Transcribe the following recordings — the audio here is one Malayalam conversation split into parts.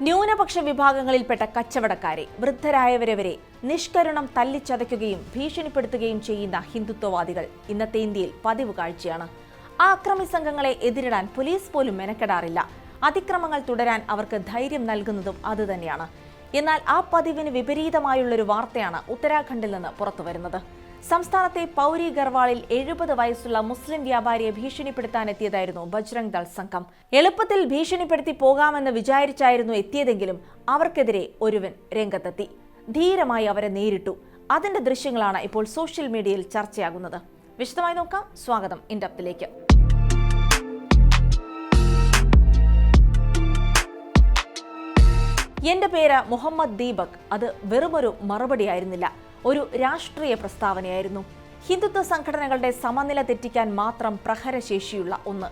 ന്യൂനപക്ഷ വിഭാഗങ്ങളിൽപ്പെട്ട കച്ചവടക്കാരെ, വൃദ്ധരായവരെ വരെ നിഷ്കരുണം തല്ലിച്ചതയ്ക്കുകയും ഭീഷണിപ്പെടുത്തുകയും ചെയ്യുന്ന ഹിന്ദുത്വവാദികൾ ഇന്നത്തെ ഇന്ത്യയിൽ പതിവ് കാഴ്ചയാണ്. ആ അക്രമി സംഘങ്ങളെ എതിരിടാൻ പോലീസ് പോലും മെനക്കെടാറില്ല. അതിക്രമങ്ങൾ തുടരാൻ അവർക്ക് ധൈര്യം നൽകുന്നതും അതുതന്നെയാണ്. എന്നാൽ ആ പതിവിന് വിപരീതമായുള്ളൊരു വാർത്തയാണ് ഉത്തരാഖണ്ഡിൽ നിന്ന് പുറത്തുവരുന്നത്. സംസ്ഥാനത്തെ പൗരി ഗർവാളിൽ 70 വയസ്സുള്ള മുസ്ലിം വ്യാപാരിയെ ഭീഷണിപ്പെടുത്താനെത്തിയതായിരുന്നു ബജ്രംഗ് ദൾ സംഘം. എളുപ്പത്തിൽ ഭീഷണിപ്പെടുത്തി പോകാമെന്ന് വിചാരിച്ചായിരുന്നു എത്തിയതെങ്കിലും അവർക്കെതിരെ ഒരുവൻ രംഗത്തെത്തി. ധീരമായി അവരെ നേരിട്ടു. അതിന്റെ ദൃശ്യങ്ങളാണ് ഇപ്പോൾ സോഷ്യൽ മീഡിയയിൽ ചർച്ചയാകുന്നത്. വിശദമായി നോക്കാം. സ്വാഗതം ഇൻഡെപ്തിലേക്ക്. എന്റെ പേര് മുഹമ്മദ് ദീപക്. അത് വെറുമൊരു മറുപടിയായിരുന്നില്ല, ഒരു രാഷ്ട്രീയ പ്രസ്താവനയായിരുന്നു. ഹിന്ദുത്വ സംഘടനകളുടെ സമനില തെറ്റിക്കാൻ മാത്രം പ്രഹരശേഷിയുള്ള ഒന്ന്.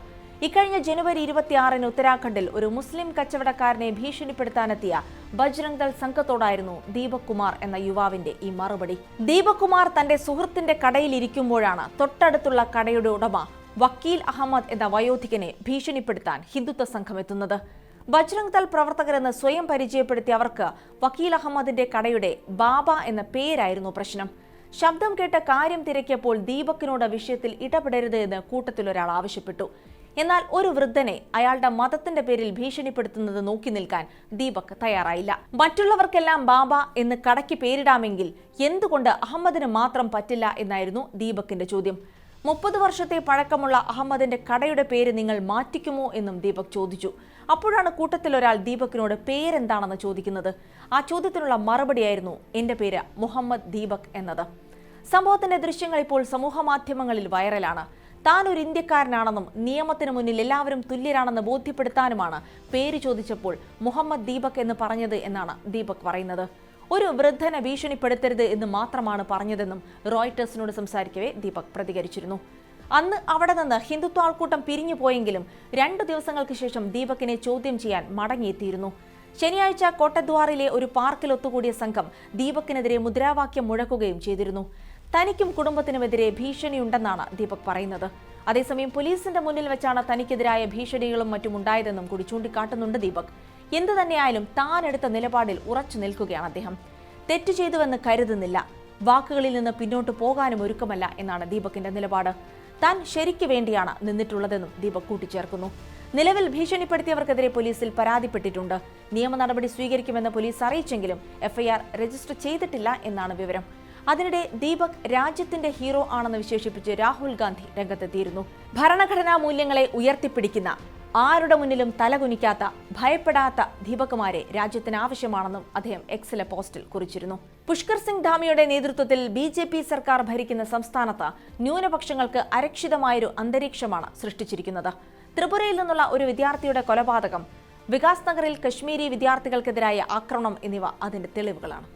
ഇക്കഴിഞ്ഞ ജനുവരി 26-ന് ഉത്തരാഖണ്ഡിൽ ഒരു മുസ്ലിം കച്ചവടക്കാരനെ ഭീഷണിപ്പെടുത്താനെത്തിയ ബജ്രംഗ് ദൾ സംഘത്തോടായിരുന്നു ദീപക് കുമാർ എന്ന യുവാവിന്റെ ഈ മറുപടി. ദീപക് കുമാർ തന്റെ സുഹൃത്തിന്റെ കടയിലിരിക്കുമ്പോഴാണ് തൊട്ടടുത്തുള്ള കടയുടെ ഉടമ വക്കീൽ അഹമ്മദ് എന്ന വയോധികനെ ഭീഷണിപ്പെടുത്താൻ ഹിന്ദുത്വ സംഘം എത്തുന്നത്. ബജ്രംഗ് ദൾ പ്രവർത്തകരെന്ന് സ്വയം പരിചയപ്പെടുത്തിയ അവർക്ക് വക്കീൽ അഹമ്മദിന്റെ കടയുടെ ബാബ എന്ന പേരായിരുന്നു പ്രശ്നം. ശബ്ദം കേട്ട് കാര്യം തിരക്കിയപ്പോൾ ദീപക്കിനോട് വിഷയത്തിൽ ഇടപെടരുത് എന്ന് കൂട്ടത്തിലൊരാൾ ആവശ്യപ്പെട്ടു. എന്നാൽ ഒരു വൃദ്ധനെ അയാളുടെ മതത്തിന്റെ പേരിൽ ഭീഷണിപ്പെടുത്തുന്നത് നോക്കി നിൽക്കാൻ ദീപക് തയ്യാറായില്ല. മറ്റുള്ളവർക്കെല്ലാം ബാബ എന്ന് കടയ്ക്ക് പേരിടാമെങ്കിൽ എന്തുകൊണ്ട് അഹമ്മദിന് മാത്രം പറ്റില്ല എന്നായിരുന്നു ദീപക്കിന്റെ ചോദ്യം. 30 വർഷത്തെ പഴക്കമുള്ള അഹമ്മദിന്റെ കടയുടെ പേര് നിങ്ങൾ മാറ്റിക്കുമോ എന്നും ദീപക് ചോദിച്ചു. അപ്പോഴാണ് കൂട്ടത്തിലൊരാൾ ദീപക്കിനോട് പേരെന്താണെന്ന് ചോദിക്കുന്നത്. ആ ചോദ്യത്തിനുള്ള മറുപടിയായിരുന്നു എന്റെ പേര് മുഹമ്മദ് ദീപക് എന്നത്. സംഭവത്തിന്റെ ദൃശ്യങ്ങൾ ഇപ്പോൾ സമൂഹ മാധ്യമങ്ങളിൽ വൈറലാണ്. താൻ ഒരു ഇന്ത്യക്കാരനാണെന്നും നിയമത്തിന് മുന്നിൽ എല്ലാവരും തുല്യരാണെന്ന് ബോധ്യപ്പെടുത്താനുമാണ് പേര് ചോദിച്ചപ്പോൾ മുഹമ്മദ് ദീപക് എന്ന് പറഞ്ഞത് എന്നാണ് ദീപക് പറയുന്നത്. ഒരു വൃദ്ധനെ ഭീഷണിപ്പെടുത്തരുത് എന്ന് മാത്രമാണ് പറഞ്ഞതെന്നും റോയിട്ടേഴ്സിനോട് സംസാരിക്കവേ ദീപക് പ്രതികരിച്ചിരുന്നു. അന്ന് അവിടെ നിന്ന് ഹിന്ദുത്വ ആൾക്കൂട്ടം പിരിഞ്ഞു പോയെങ്കിലും 2 ദിവസങ്ങൾക്ക് ശേഷം ദീപകിനെ ചോദ്യം ചെയ്യാൻ മടങ്ങിയെത്തിയിരുന്നു. ശനിയാഴ്ച കോട്ടദ്വാറിലെ ഒരു പാർക്കിൽ ഒത്തുകൂടിയ സംഘം ദീപകിനെതിരെ മുദ്രാവാക്യം മുഴക്കുകയും ചെയ്തിരുന്നു. തനിക്കും കുടുംബത്തിനുമെതിരെ ഭീഷണിയുണ്ടെന്നാണ് ദീപക് പറയുന്നത്. അതേസമയം പോലീസിന്റെ മുന്നിൽ വെച്ചാണ് തനിക്കെതിരായ ഭീഷണികളും മറ്റും ഉണ്ടായതെന്നും കൂടി ചൂണ്ടിക്കാട്ടുന്നുണ്ട് ദീപക്. എന്തു തന്നെയായാലും താൻ എടുത്ത നിലപാടിൽ ഉറച്ചു നിൽക്കുകയാണ് അദ്ദേഹം. തെറ്റ് ചെയ്തുവെന്ന് കരുതുന്നില്ല, വാക്കുകളിൽ നിന്ന് പിന്നോട്ട് പോകാനും ഒരുക്കമല്ല എന്നാണ് ദീപകിന്റെ നിലപാട്. താൻ ശരിക്ക് വേണ്ടിയാണ് നിന്നിട്ടുള്ളതെന്നും ദീപക് കൂട്ടിച്ചേർക്കുന്നു. നിലവിൽ ഭീഷണിപ്പെടുത്തിയവർക്കെതിരെ പോലീസിൽ പരാതിപ്പെട്ടിട്ടുണ്ട്. നിയമ നടപടി സ്വീകരിക്കുമെന്ന് പോലീസ് അറിയിച്ചെങ്കിലും FIR രജിസ്റ്റർ ചെയ്തിട്ടില്ല എന്നാണ് വിവരം. അതിനിടെ ദീപക് രാജ്യത്തിന്റെ ഹീറോ ആണെന്ന് വിശേഷിപ്പിച്ച് രാഹുൽ ഗാന്ധി രംഗത്തെത്തിയിരുന്നു. ഭരണഘടനാ മൂല്യങ്ങളെ ഉയർത്തിപ്പിടിക്കുന്ന, ആരുടെ മുന്നിലും തലകുനിക്കാത്ത, ഭയപ്പെടാത്ത ദീപകുമാരെ രാജ്യത്തിന് ആവശ്യമാണെന്നും അദ്ദേഹം എക്സിലെ പോസ്റ്റിൽ കുറിച്ചിരുന്നു. പുഷ്കർ സിംഗ് ധാമിയുടെ നേതൃത്വത്തിൽ BJP സർക്കാർ ഭരിക്കുന്ന സംസ്ഥാനത്ത് ന്യൂനപക്ഷങ്ങൾക്ക് അരക്ഷിതമായൊരു അന്തരീക്ഷമാണ് സൃഷ്ടിച്ചിരിക്കുന്നത്. ത്രിപുരയിൽ നിന്നുള്ള ഒരു വിദ്യാർത്ഥിയുടെ കൊലപാതകം, വികാസ് നഗറിൽ കശ്മീരി വിദ്യാർത്ഥികൾക്കെതിരായ ആക്രമണം എന്നിവ അതിന്റെ തെളിവുകളാണ്.